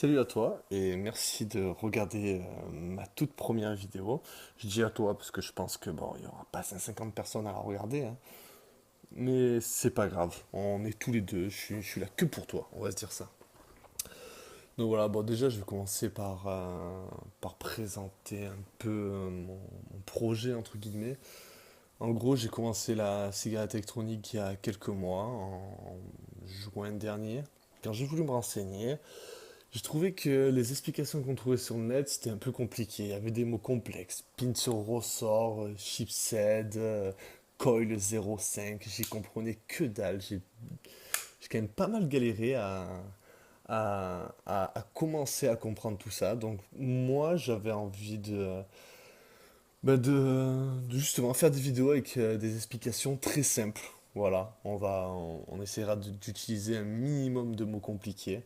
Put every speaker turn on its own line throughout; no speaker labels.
Salut à toi et merci de regarder ma toute première vidéo. Je dis à toi parce que je pense que bon, il y aura pas 150 personnes à la regarder, hein. Mais c'est pas grave, on est tous les deux, je suis là que pour toi, on va se dire ça. Donc voilà, bon déjà je vais commencer par présenter un peu mon projet entre guillemets. En gros j'ai commencé la cigarette électronique il y a quelques mois, en juin dernier, quand j'ai voulu me renseigner. J'ai trouvé que les explications qu'on trouvait sur le net, c'était un peu compliqué. Il y avait des mots complexes. Pincer ressort, chipset, coil 0,5. J'y comprenais que dalle. J'ai quand même pas mal galéré à commencer à comprendre tout ça. Donc moi, j'avais envie de justement faire des vidéos avec des explications très simples. Voilà, on essaiera d'utiliser un minimum de mots compliqués.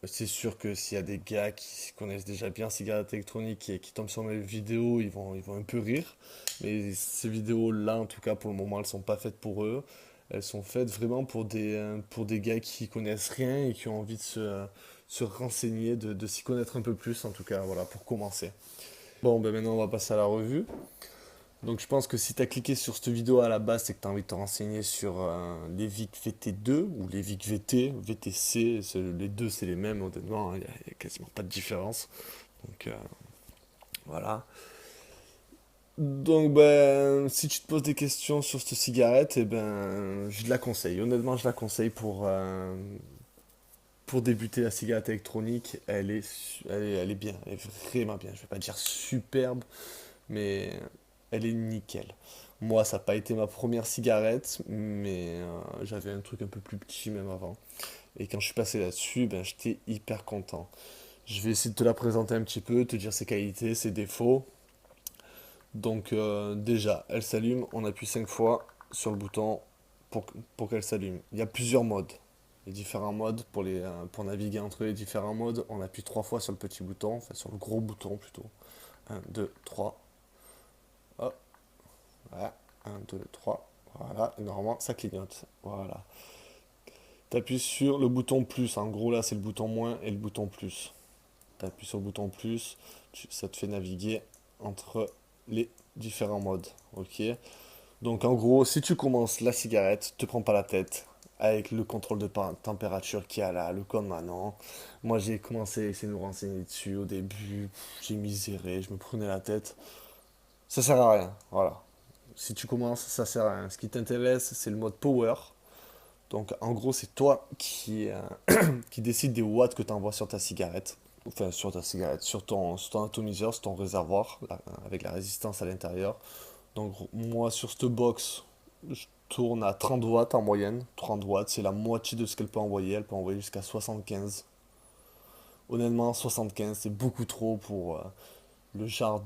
C'est sûr que s'il y a des gars qui connaissent déjà bien cigarette électronique et qui tombent sur mes vidéos, ils vont un peu rire. Mais ces vidéos-là, en tout cas pour le moment, elles sont pas faites pour eux. Elles sont faites vraiment pour des gars qui connaissent rien et qui ont envie de se renseigner, de s'y connaître un peu plus, en tout cas, voilà, pour commencer. Bon, ben maintenant on va passer à la revue. Donc je pense que si tu as cliqué sur cette vidéo à la base, c'est que tu as envie de te renseigner sur les VIC VT2 ou les VIC VT, VTC, les deux c'est les mêmes, honnêtement, il n'y a quasiment pas de différence. Donc voilà. Donc ben, si tu te poses des questions sur cette cigarette, eh ben, je la conseille. Honnêtement, je la conseille pour débuter la cigarette électronique. Elle est bien, elle est vraiment bien. Je vais pas dire superbe, mais elle est nickel. Moi, ça n'a pas été ma première cigarette, mais j'avais un truc un peu plus petit même avant. Et quand je suis passé là-dessus, ben, j'étais hyper content. Je vais essayer de te la présenter un petit peu, te dire ses qualités, ses défauts. Donc déjà, elle s'allume, on appuie 5 fois sur le bouton pour, pour qu'elle s'allume. Il y a plusieurs modes. Les différents modes pour naviguer entre les différents modes, on appuie 3 fois sur le petit bouton, enfin sur le gros bouton plutôt. Un, 2, 3. Hop, voilà. Un, 2, 3. Voilà. Et normalement, ça clignote. Voilà. Tu appuies sur le bouton plus. En gros, là, c'est le bouton moins et le bouton plus. Tu appuies sur le bouton plus. Ça te fait naviguer entre les différents modes. Ok. Donc, en gros, si tu commences la cigarette, te prends pas la tête. Avec le contrôle de température qu'il y a là, le code maintenant. Moi, j'ai commencé à essayer de me renseigner dessus au début. J'ai miséré, je me prenais la tête. Ça sert à rien. Voilà. Si tu commences, ça sert à rien. Ce qui t'intéresse, c'est le mode power. Donc en gros, c'est toi qui décide des watts que tu envoies sur ta cigarette. Enfin, sur ta cigarette, sur ton atomiseur, sur ton réservoir, avec la résistance à l'intérieur. Donc moi, sur cette box, je tourne à 30 watts en moyenne. 30 watts, c'est la moitié de ce qu'elle peut envoyer. Elle peut envoyer jusqu'à 75. Honnêtement, 75, c'est beaucoup trop pour le genre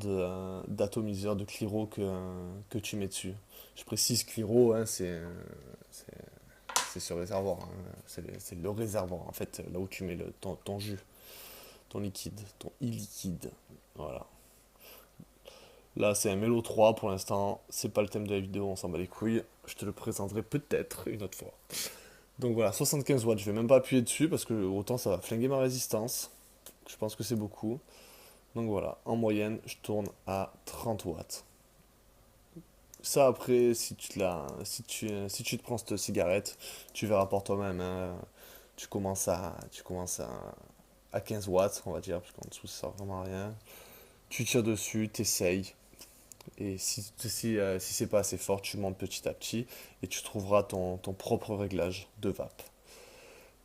d'atomiseur de Cliro que tu mets dessus. Je précise Cliro, hein, c'est c'est ce réservoir, hein. C'est le réservoir, en fait, là où tu mets ton jus, ton liquide, ton e-liquide. Voilà. Là, c'est un Melo 3 pour l'instant. C'est pas le thème de la vidéo, on s'en bat les couilles. Je te le présenterai peut-être une autre fois. Donc voilà, 75 watts. Je vais même pas appuyer dessus parce que autant ça va flinguer ma résistance. Je pense que c'est beaucoup. Donc voilà, en moyenne, je tourne à 30 watts. Ça après, si tu te prends cette cigarette, tu verras pour toi-même, hein. Tu commences à 15 watts, on va dire, parce qu'en dessous ça sert vraiment à rien. Tu tires dessus, t'essayes, et si c'est pas assez fort, tu montes petit à petit, et tu trouveras ton propre réglage de vape.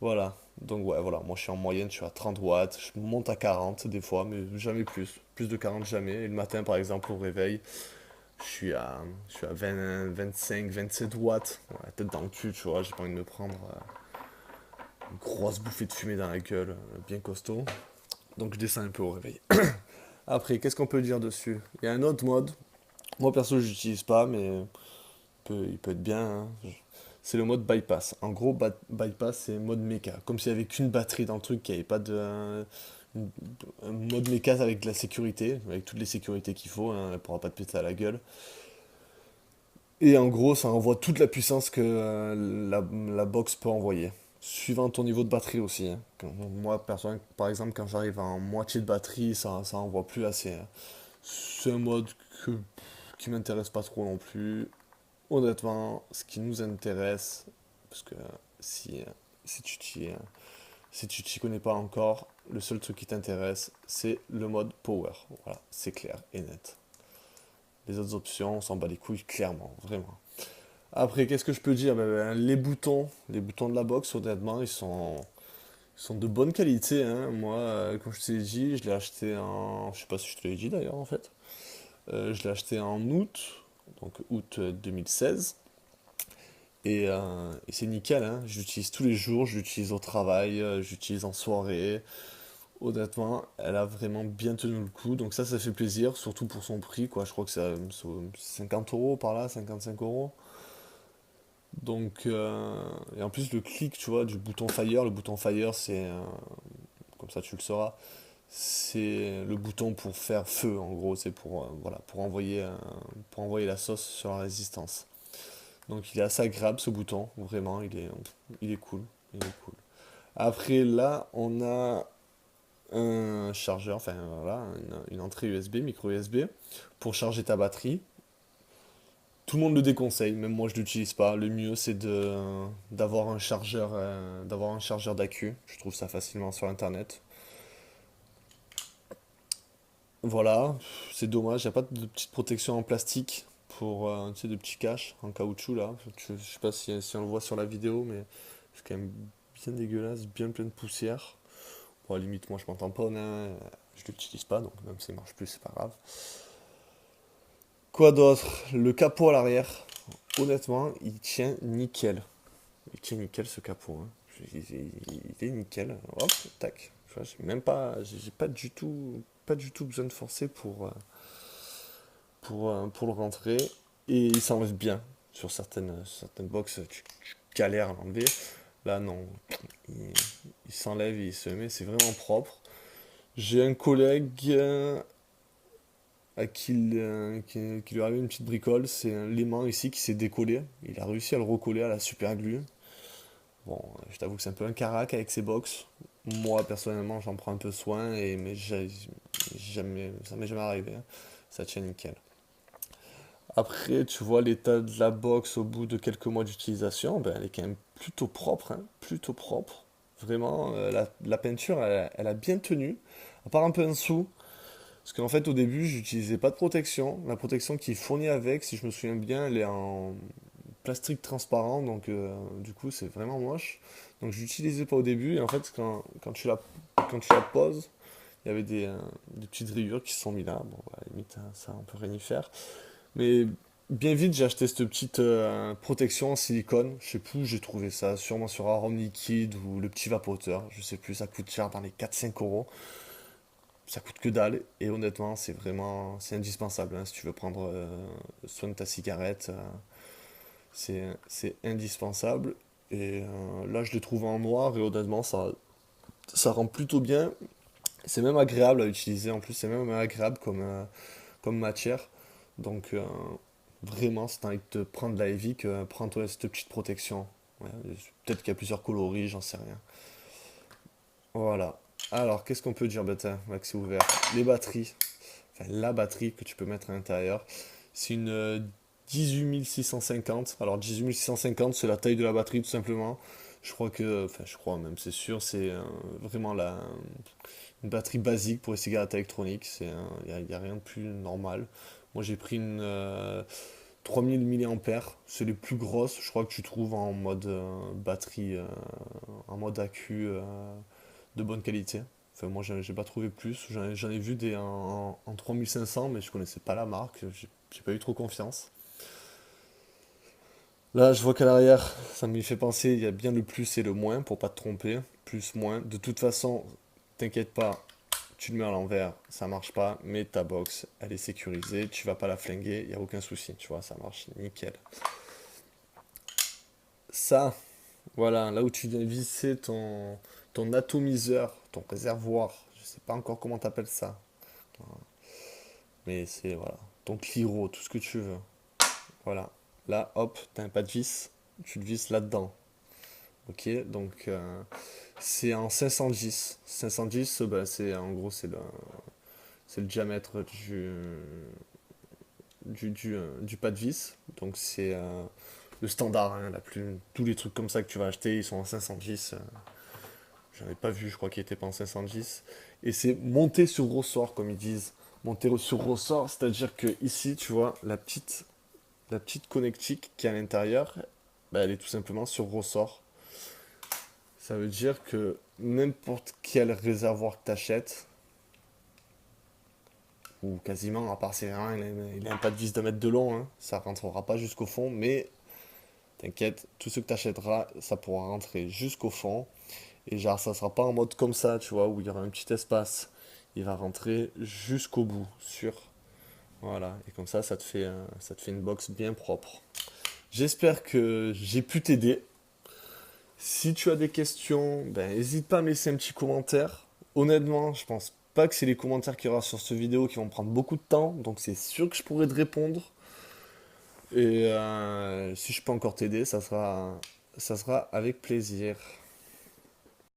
Voilà, donc ouais, voilà, moi je suis en moyenne, je suis à 30 watts, je monte à 40 des fois, mais jamais plus. Plus de 40 jamais. Et le matin par exemple au réveil, je suis à 20, 25, 27 watts. Ouais, la tête dans le cul, tu vois. J'ai pas envie de me prendre une grosse bouffée de fumée dans la gueule, bien costaud. Donc je descends un peu au réveil. Après, qu'est-ce qu'on peut dire dessus? Il y a un autre mode. Moi perso, je l'utilise pas, mais il peut être bien, hein. C'est le mode bypass. En gros, bypass, c'est mode méca. Comme s'il n'y avait qu'une batterie dans le truc, qu'il n'y avait pas un mode méca avec de la sécurité, avec toutes les sécurités qu'il faut, hein. Elle pourra pas te péter à la gueule. Et en gros, ça envoie toute la puissance que la box peut envoyer. suivant ton niveau de batterie aussi, hein. Moi, par exemple, quand j'arrive en moitié de batterie, ça envoie plus assez, hein. C'est un mode que, qui m'intéresse pas trop non plus. Honnêtement, ce qui nous intéresse, parce que si, si si tu t'y connais pas encore, le seul truc qui t'intéresse, c'est le mode power. Voilà, c'est clair et net. Les autres options, on s'en bat les couilles, clairement, vraiment. Après, qu'est-ce que je peux dire? Les boutons de la box, honnêtement, ils sont de bonne qualité, hein. Moi, comme je t'ai dit, je l'ai acheté en... Je sais pas si je te l'ai dit d'ailleurs, en fait. Je l'ai acheté en août, donc août 2016. Et c'est nickel, hein. Je l'utilise tous les jours, je l'utilise au travail, j'utilise en soirée. Honnêtement, elle a vraiment bien tenu le coup, donc ça fait plaisir, surtout pour son prix, quoi. Je crois que c'est 50 euros par là, 55 euros. Donc, et en plus, le clic, tu vois, du bouton Fire, le bouton Fire, comme ça tu le sauras, c'est le bouton pour faire feu, en gros, c'est pour, voilà, pour envoyer la sauce sur la résistance. Donc, il est assez agréable ce bouton, vraiment, il est cool, il est cool. Après, là, on a un chargeur, enfin voilà, une entrée USB, micro USB, pour charger ta batterie. Tout le monde le déconseille, même moi je l'utilise pas. Le mieux c'est de d'avoir un chargeur d'accu. Je trouve ça facilement sur internet. Voilà, c'est dommage, il n'y a pas de petite protection en plastique pour tu sais, de petits caches en caoutchouc là. Je sais pas si on le voit sur la vidéo, mais c'est quand même bien dégueulasse, bien plein de poussière. Bon, à la limite, moi je m'en tamponne, hein, je l'utilise pas, donc même si ça marche plus, c'est pas grave. Quoi d'autre? Le capot à l'arrière, honnêtement, il tient nickel. Il tient nickel ce capot, hein. Il est nickel. Hop, tac. Tu vois, j'ai pas du tout besoin de forcer pour le rentrer. Et il s'enlève bien. Certaines box, tu galères à l'enlever. Là, non. Il, il s'enlève, il se met, c'est vraiment propre. J'ai un collègue qui lui arrive une petite bricole. C'est un l'aimant ici qui s'est décollé. Il a réussi à le recoller à la super glue. Bon, je t'avoue que c'est un peu un carac avec ces box. Moi, personnellement, j'en prends un peu soin, mais jamais, ça m'est jamais arrivé, hein. Ça tient nickel. Après, tu vois l'état de la box au bout de quelques mois d'utilisation, ben, elle est quand même plutôt propre, hein, plutôt propre. Vraiment, la peinture, elle a bien tenu, à part un peu en dessous. Parce qu'en fait, au début, j'utilisais pas de protection. La protection qui est fournie avec, si je me souviens bien, elle est en plastique transparent, donc du coup, c'est vraiment moche. Donc, je l'utilisais pas au début, et en fait, quand tu la poses, il y avait des petites rayures qui se sont mis là. Bon, bah, à la limite, hein, ça, on peut rien y faire. Mais bien vite, j'ai acheté cette petite protection en silicone. Je sais plus où j'ai trouvé ça, sûrement sur Arôme Liquide ou le petit vapoteur. Je sais plus, ça coûte cher dans les 4-5 euros. Ça coûte que dalle et honnêtement c'est indispensable, hein, si tu veux prendre soin de ta cigarette, c'est indispensable et là je l'ai trouvé en noir et honnêtement ça rend plutôt bien, c'est même agréable à utiliser en plus, c'est même agréable comme matière, donc vraiment si t'as envie de te prendre de la Evic, prends-toi cette petite protection. Ouais, peut-être qu'il y a plusieurs coloris, j'en sais rien. Voilà. Alors, qu'est-ce qu'on peut dire, bêta, accès ouvert? Les batteries. Enfin, la batterie que tu peux mettre à l'intérieur. C'est une 18650. Alors, 18650, c'est la taille de la batterie, tout simplement. Je crois même, c'est sûr, c'est vraiment une batterie basique pour les cigarettes électroniques. Il y a rien de plus normal. Moi, j'ai pris une 3000 mAh. C'est les plus grosses, je crois que tu trouves en mode batterie, en mode accu. De bonne qualité. Enfin, moi, j'ai pas trouvé plus. J'en ai vu des en 3500, mais je connaissais pas la marque. J'ai pas eu trop confiance. Là, je vois qu'à l'arrière, ça me fait penser, il y a bien le plus et le moins pour pas te tromper. Plus, moins. De toute façon, t'inquiète pas, tu le mets à l'envers, ça marche pas, mais ta box, elle est sécurisée, tu vas pas la flinguer, il y a aucun souci, tu vois, ça marche nickel. Ça, voilà, là où tu viens visser ton atomiseur, ton réservoir, je sais pas encore comment t'appelles ça. Mais c'est, voilà, ton Cliro, tout ce que tu veux. Voilà. Là, hop, t'as un pas de vis, tu le visses là-dedans. Ok, donc c'est en 510. 510, bah, c'est en gros c'est le diamètre du pas de vis. Donc c'est le standard, hein, tous les trucs comme ça que tu vas acheter, ils sont en 510. J'en ai pas vu, je crois qu'il était pas en 510. Et c'est monté sur ressort, comme ils disent. Monté sur ressort, c'est-à-dire que ici, tu vois, la petite connectique qui est à l'intérieur, bah, elle est tout simplement sur ressort. Ça veut dire que n'importe quel réservoir que tu achètes, ou quasiment, à part si vraiment il a un pas de vis de mètre de long, hein, ça rentrera pas jusqu'au fond, mais t'inquiète, tout ce que tu achèteras, ça pourra rentrer jusqu'au fond. Et genre, ça sera pas en mode comme ça, tu vois, où il y aura un petit espace. Il va rentrer jusqu'au bout, sûr. Voilà, et comme ça te fait une box bien propre. J'espère que j'ai pu t'aider. Si tu as des questions, ben, n'hésite pas à me laisser un petit commentaire. Honnêtement, je pense pas que c'est les commentaires qu'il y aura sur cette vidéo qui vont prendre beaucoup de temps, donc c'est sûr que je pourrai te répondre. Et si je peux encore t'aider, ça sera avec plaisir.